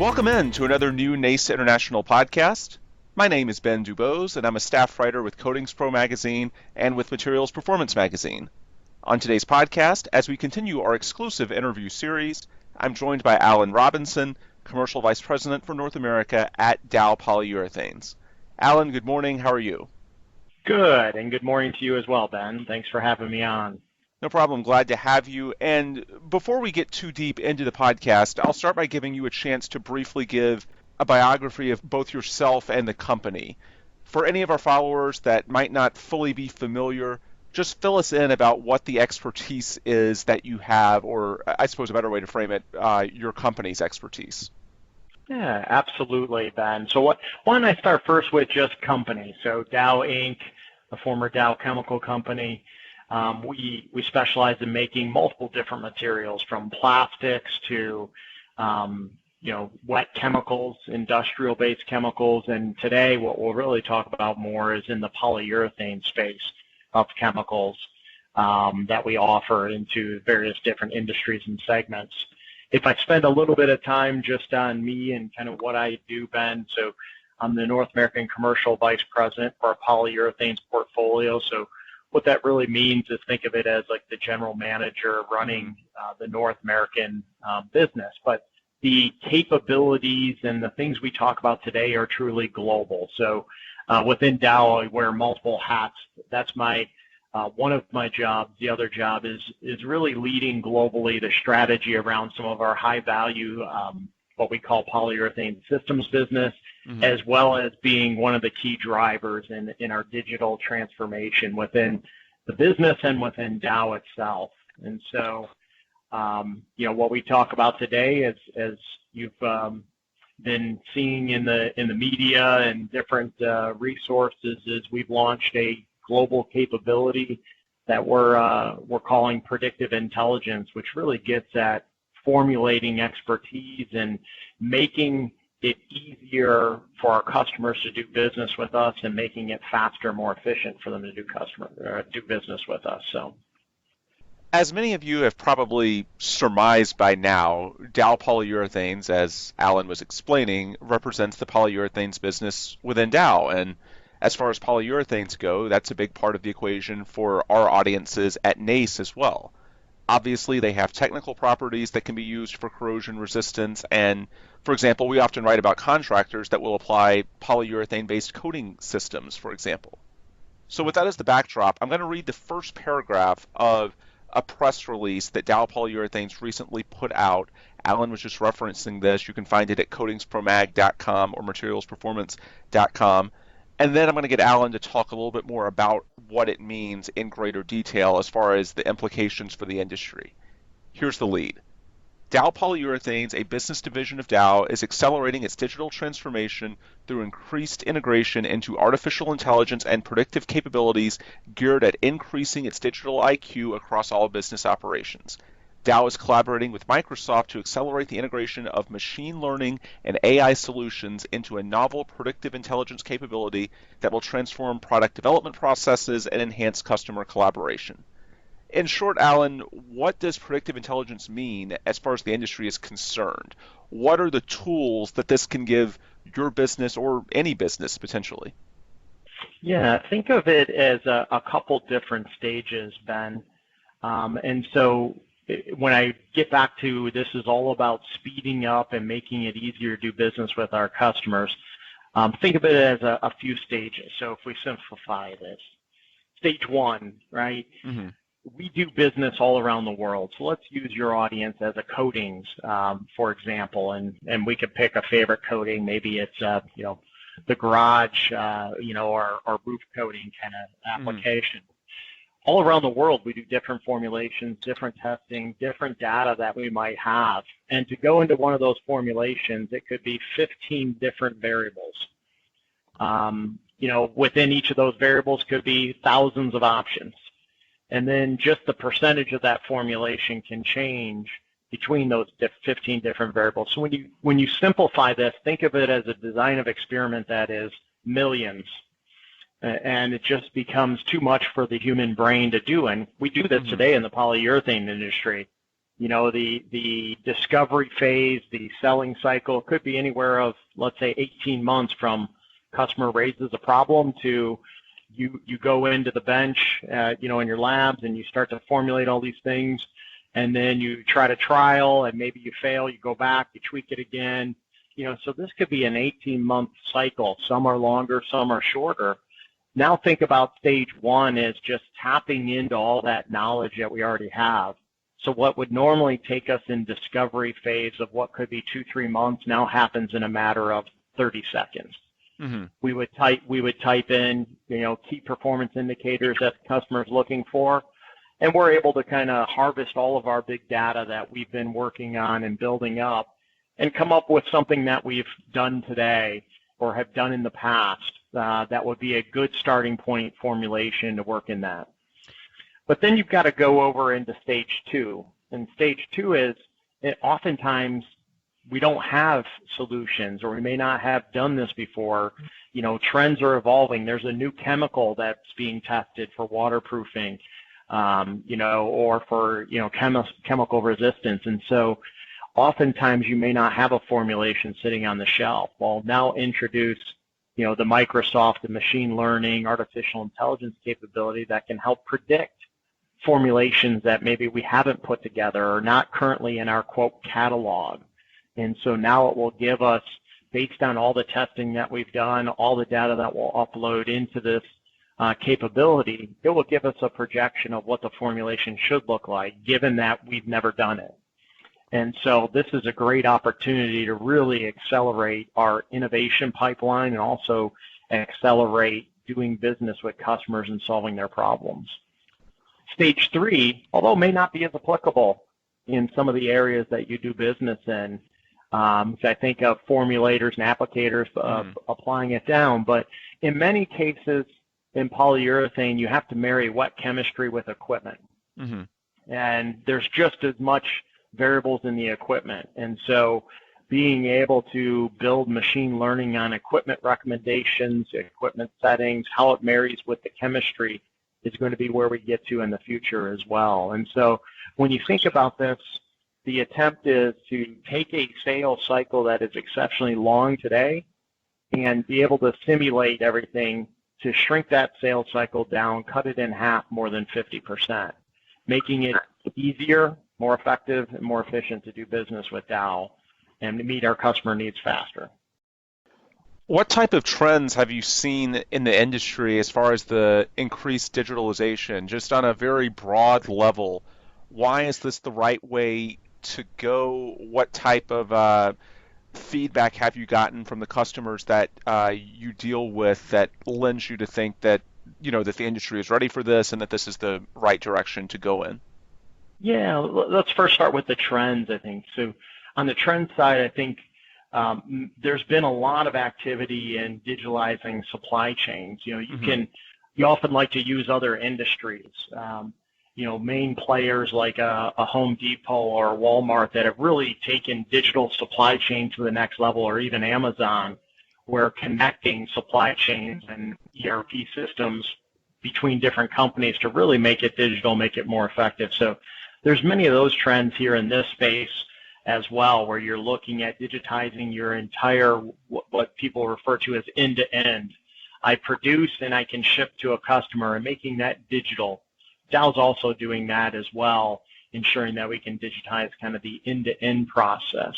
Welcome in to another new NACE International podcast. My name is Ben Dubose, and I'm a staff writer with Coatings Pro magazine and with Materials Performance magazine. On today's podcast, as we continue our exclusive interview series, I'm joined by Alan Robinson, Commercial Vice President for North America at Dow Polyurethanes. Alan, good morning. How are you? Good, and good morning to you as well, Ben. Thanks for having me on. No problem. Glad to have you. And before we get too deep into the podcast, I'll start by giving you a chance to briefly give a biography of both yourself and the company. For any of our followers that might not fully be familiar, just fill us in about what the expertise is that you have, or I suppose a better way to frame it, your company's expertise. Yeah, absolutely, Ben. So why don't I start first with just company? So Dow Inc., the former Dow Chemical Company, we specialize in making multiple different materials, from plastics to wet chemicals, industrial-based chemicals, and today what we'll really talk about more is in the polyurethane space of chemicals that we offer into various different industries and segments. If I spend a little bit of time just on me and kind of what I do, Ben, so I'm the North American Commercial Vice President for our polyurethanes portfolio. So what that really means is think of it as like the general manager running the North American business. But the capabilities and the things we talk about today are truly global. So within Dow, I wear multiple hats. That's one of my jobs. The other job is really leading globally the strategy around some of our high value, what we call polyurethane systems business, as well as being one of the key drivers in our digital transformation within the business and within Dow itself. And so, what we talk about today, as you've been seeing in the media and different resources, is we've launched a global capability that we're calling Predictive Intelligence, which really gets at formulating expertise and making it easier for our customers to do business with us and making it faster, more efficient for them to do business with us. So, as many of you have probably surmised by now, Dow Polyurethanes, as Alan was explaining, represents the polyurethanes business within Dow. And as far as polyurethanes go, that's a big part of the equation for our audiences at NACE as well. Obviously, they have technical properties that can be used for corrosion resistance, and, for example, we often write about contractors that will apply polyurethane-based coating systems, for example. So with that as the backdrop, I'm going to read the first paragraph of a press release that Dow Polyurethanes recently put out. Alan was just referencing this. You can find it at coatingspromag.com or materialsperformance.com. And then I'm going to get Alan to talk a little bit more about what it means in greater detail as far as the implications for the industry. Here's the lead. Dow Polyurethanes, a business division of Dow, is accelerating its digital transformation through increased integration into artificial intelligence and predictive capabilities geared at increasing its digital IQ across all business operations. Dow is collaborating with Microsoft to accelerate the integration of machine learning and AI solutions into a novel predictive intelligence capability that will transform product development processes and enhance customer collaboration. In short, Alan, what does predictive intelligence mean as far as the industry is concerned? What are the tools that this can give your business or any business potentially? Yeah, think of it as a couple different stages, Ben. And so when I get back to this is all about speeding up and making it easier to do business with our customers, think of it as a few stages. So if we simplify this, stage one, right? We do business all around the world. So let's use your audience as a coatings, for example, and we could pick a favorite coating. Maybe it's the garage, or roof coating kind of application. All around the world, we do different formulations, different testing, different data that we might have. And to go into one of those formulations, it could be 15 different variables. Within each of those variables could be thousands of options. And then just the percentage of that formulation can change between those 15 different variables. So when you simplify this, think of it as a design of experiment that is millions. And it just becomes too much for the human brain to do. And we do this today in the polyurethane industry. The discovery phase, the selling cycle could be anywhere of, let's say, 18 months from customer raises a problem to you go into the bench, in your labs, and you start to formulate all these things, and then you try to trial, and maybe you fail, you go back, you tweak it again. So this could be an 18-month cycle. Some are longer, some are shorter. Now think about stage one as just tapping into all that knowledge that we already have. So what would normally take us in discovery phase of what could be 2-3 months now happens in a matter of 30 seconds. Mm-hmm. We would type in, key performance indicators that the customer's looking for, and we're able to kind of harvest all of our big data that we've been working on and building up and come up with something that we've done today or have done in the past that would be a good starting point formulation to work in that. But then you've got to go over into stage two. And stage two is oftentimes we don't have solutions, or we may not have done this before. Trends are evolving. There's a new chemical that's being tested for waterproofing, or for, chemical resistance. And so oftentimes you may not have a formulation sitting on the shelf. Well, now introduce, the Microsoft and machine learning, artificial intelligence capability that can help predict formulations that maybe we haven't put together or not currently in our quote catalog. And so now it will give us, based on all the testing that we've done, all the data that we'll upload into this capability, it will give us a projection of what the formulation should look like, given that we've never done it. And so this is a great opportunity to really accelerate our innovation pipeline and also accelerate doing business with customers and solving their problems. Stage three, although may not be as applicable in some of the areas that you do business in, so I think of formulators and applicators applying it down, but in many cases in polyurethane, you have to marry wet chemistry with equipment. Mm-hmm. And there's just as much variables in the equipment. And so being able to build machine learning on equipment recommendations, equipment settings, how it marries with the chemistry is going to be where we get to in the future as well. And so when you think about this, the attempt is to take a sales cycle that is exceptionally long today and be able to simulate everything to shrink that sales cycle down, cut it in half more than 50%, making it easier, more effective, and more efficient to do business with Dow and to meet our customer needs faster. What type of trends have you seen in the industry as far as the increased digitalization, just on a very broad level? Why is this the right way to go? What type of feedback have you gotten from the customers that you deal with that lends you to think that, that the industry is ready for this and that this is the right direction to go in? Yeah, let's first start with the trends, I think. So on the trend side, I think there's been a lot of activity in digitalizing supply chains. You often like to use other industries, main players like a Home Depot or Walmart that have really taken digital supply chain to the next level, or even Amazon, where connecting supply chains and ERP systems between different companies to really make it digital, make it more effective. So there's many of those trends here in this space as well, where you're looking at digitizing your entire, what people refer to as end-to-end. I produce and I can ship to a customer, and making that digital. Dow's also doing that as well, ensuring that we can digitize kind of the end-to-end process.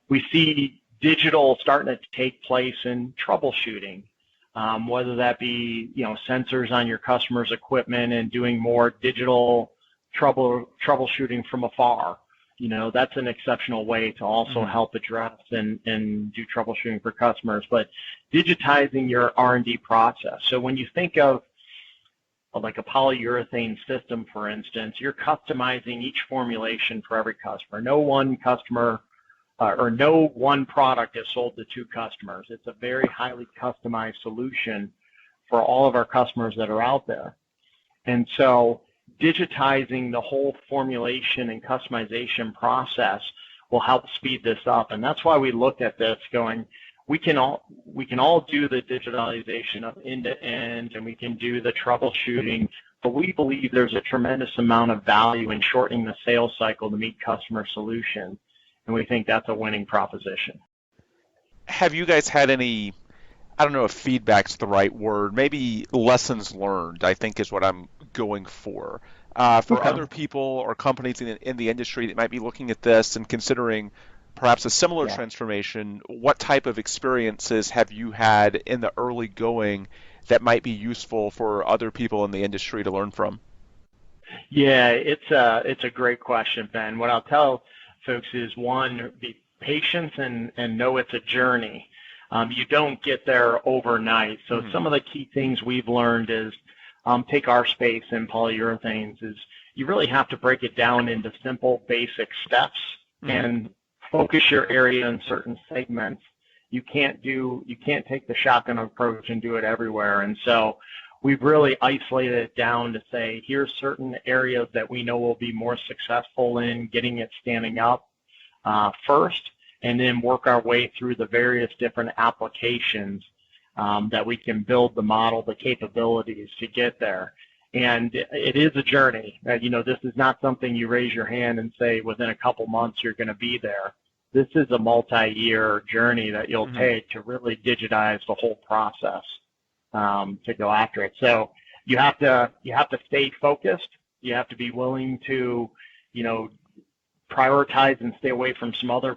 We see digital starting to take place in troubleshooting, whether that be sensors on your customer's equipment and doing more digital troubleshooting from afar. That's an exceptional way to also help address and do troubleshooting for customers. But digitizing your R&D process. So when you think of like a polyurethane system, for instance, you're customizing each formulation for every customer. No one customer or no one product is sold to two customers. It's a very highly customized solution for all of our customers that are out there. And so digitizing the whole formulation and customization process will help speed this up. And that's why we looked at this going, we can all do the digitalization of end-to-end, and we can do the troubleshooting but we believe there's a tremendous amount of value in shortening the sales cycle to meet customer solutions, and we think that's a winning proposition. Have you guys had any, I don't know if feedback's the right word, maybe lessons learned, I think is what I'm going for Okay. other people or companies in the industry that might be looking at this and considering perhaps a similar Yeah. transformation? What type of experiences have you had in the early going that might be useful for other people in the industry to learn from? Yeah, it's a great question, Ben. What I'll tell folks is, one, be patient and know it's a journey. You don't get there overnight. So Hmm. some of the key things we've learned is, take our space in polyurethanes, is you really have to break it down into simple, basic steps Hmm. and focus your area in certain segments. You can't take the shotgun approach and do it everywhere. And so we've really isolated it down to say, here's certain areas that we know will be more successful in getting it standing up first, and then work our way through the various different applications that we can build the model, the capabilities to get there. And it is a journey. This is not something you raise your hand and say within a couple months you're going to be there. This is a multi-year journey that you'll Hmm. take to really digitize the whole process to go after it. So you have to stay focused. You have to be willing to, you know, prioritize and stay away from some other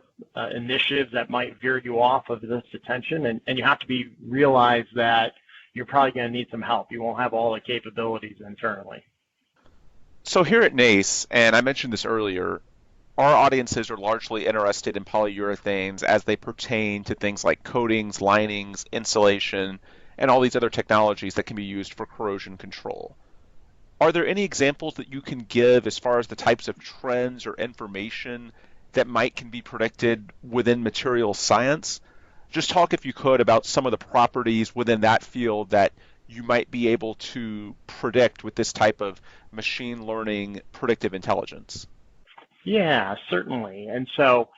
initiatives that might veer you off of this attention. And you have to realize that you're probably going to need some help. You won't have all the capabilities internally. So here at NACE, and I mentioned this earlier, our audiences are largely interested in polyurethanes as they pertain to things like coatings, linings, insulation, and all these other technologies that can be used for corrosion control. Are there any examples that you can give as far as the types of trends or information that might can be predicted within material science? Just talk, if you could, about some of the properties within that field that you might be able to predict with this type of machine learning predictive intelligence. Yeah, certainly. And so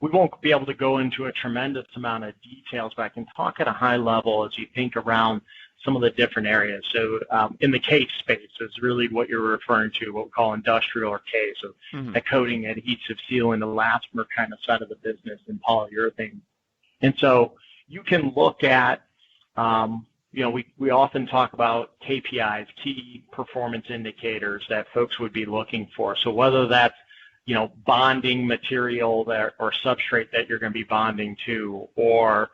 we won't be able to go into a tremendous amount of details, but I can talk at a high level as you think around some of the different areas. So in the case space is really what you're referring to, what we call industrial or case, so Hmm. the coating, adhesive, seal, and elastomer kind of side of the business in polyurethane. And so you can look at, we often talk about KPIs, key performance indicators that folks would be looking for. So whether that's, bonding material or substrate that you're going to be bonding to, or,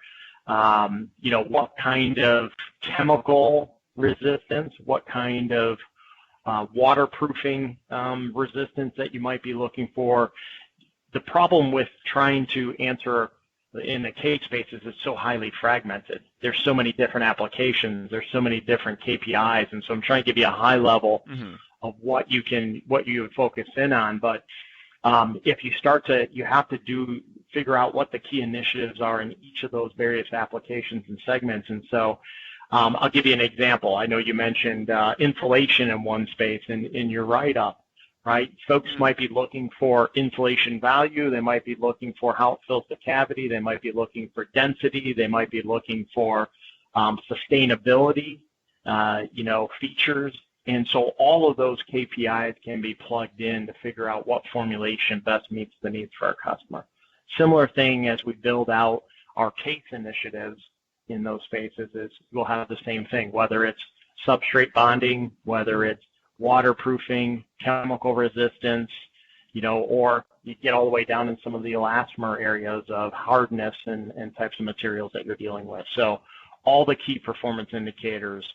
what kind of chemical resistance, what kind of waterproofing resistance that you might be looking for. The problem with trying to answer in the case space is it's so highly fragmented. There's so many different applications. There's so many different KPIs, and so I'm trying to give you a high level Hmm. of what you would focus in on. But if you start to, you have to figure out what the key initiatives are in each of those various applications and segments. And so I'll give you an example. I know you mentioned insulation in one space in your write-up, right? Folks might be looking for insulation value. They might be looking for how it fills the cavity. They might be looking for density. They might be looking for sustainability, features. And so all of those KPIs can be plugged in to figure out what formulation best meets the needs for our customer. Similar thing as we build out our case initiatives in those spaces is we'll have the same thing, whether it's substrate bonding, whether it's waterproofing, chemical resistance, or you get all the way down in some of the elastomer areas of hardness and types of materials that you're dealing with. So all the key performance indicators.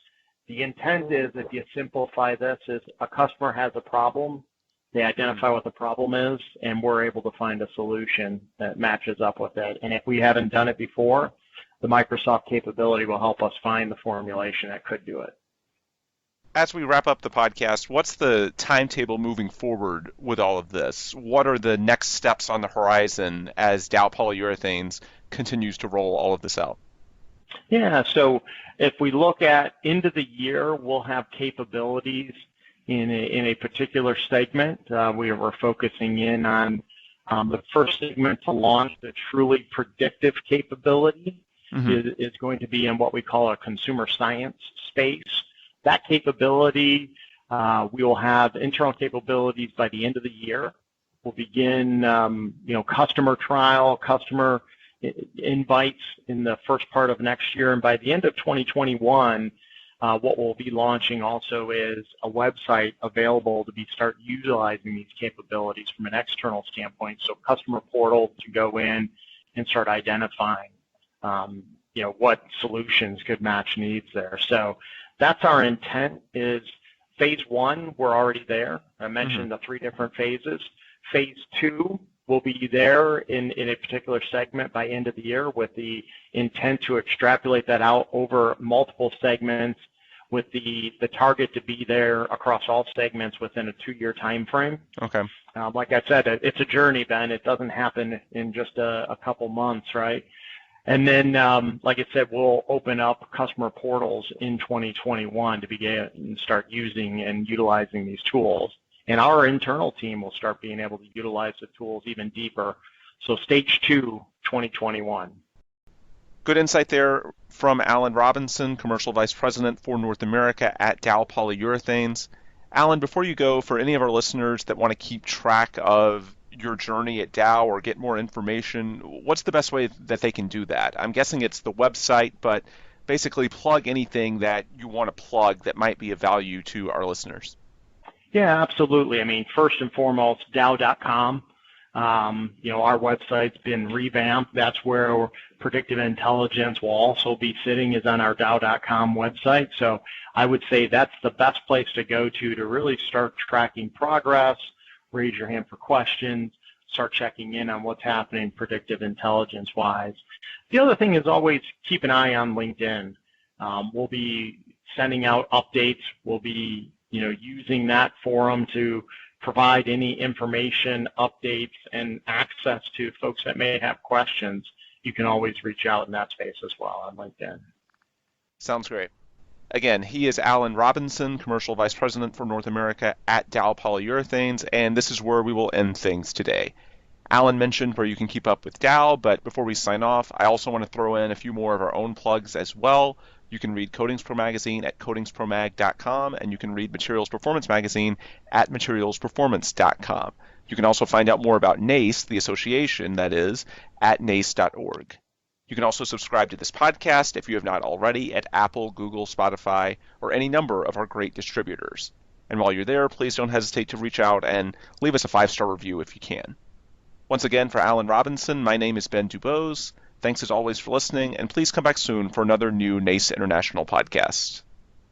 The intent is, if you simplify this, is a customer has a problem, they Hmm. identify what the problem is, and we're able to find a solution that matches up with it. And if we haven't done it before, the Microsoft capability will help us find the formulation that could do it. As we wrap up the podcast, what's the timetable moving forward with all of this? What are the next steps on the horizon as Dow Polyurethanes continues to roll all of this out? Yeah, so if we look at end of the year, we'll have capabilities in a particular segment. We're focusing in on the first segment to launch the truly predictive capability Hmm. is going to be in what we call a consumer science space. that capability, we will have internal capabilities by the end of the year. We'll begin, customer trial, customer invites in the first part of next year. And by the end of 2021, what we'll be launching also is a website available to start utilizing these capabilities from an external standpoint. So customer portal to go in and start identifying, what solutions could match needs there. So that's our intent. Is phase one, we're already there. I mentioned the 3 different phases. Phase 2 will be there in a particular segment by end of the year, with the intent to extrapolate that out over multiple segments, with the target to be there across all segments within a 2-year time frame. Okay. Like I said, it's a journey, Ben. It doesn't happen in just a couple months, right? And then, like I said, we'll open up customer portals in 2021 to begin and start using and utilizing these tools. And our internal team will start being able to utilize the tools even deeper. So stage 2, 2021. Good insight there from Alan Robinson, Commercial Vice President for North America at Dow Polyurethanes. Alan, before you go, for any of our listeners that want to keep track of your journey at Dow or get more information, what's the best way that they can do that? I'm guessing it's the website, but basically plug anything that you want to plug that might be of value to our listeners. Yeah, absolutely. I mean, first and foremost, Dow.com. Our website's been revamped. That's where Predictive Intelligence will also be sitting, is on our Dow.com website. So I would say that's the best place to go to really start tracking progress, raise your hand for questions, start checking in on what's happening predictive intelligence-wise. The other thing is always keep an eye on LinkedIn. We'll be sending out updates. We'll be using that forum to provide any information, updates, and access to folks that may have questions. You can always reach out in that space as well on LinkedIn. Sounds great. Again, he is Alan Robinson, Commercial Vice President for North America at Dow Polyurethanes, and this is where we will end things today. Alan mentioned where you can keep up with Dow, but before we sign off, I also want to throw in a few more of our own plugs as well. You can read Coatings Pro Magazine at coatingspromag.com, and you can read Materials Performance Magazine at materialsperformance.com. You can also find out more about NACE, the association, that is, at nace.org. You can also subscribe to this podcast, if you have not already, at Apple, Google, Spotify, or any number of our great distributors. And while you're there, please don't hesitate to reach out and leave us a 5-star review if you can. Once again, for Alan Robinson, my name is Ben Dubose. Thanks as always for listening, and please come back soon for another new NACE International podcast.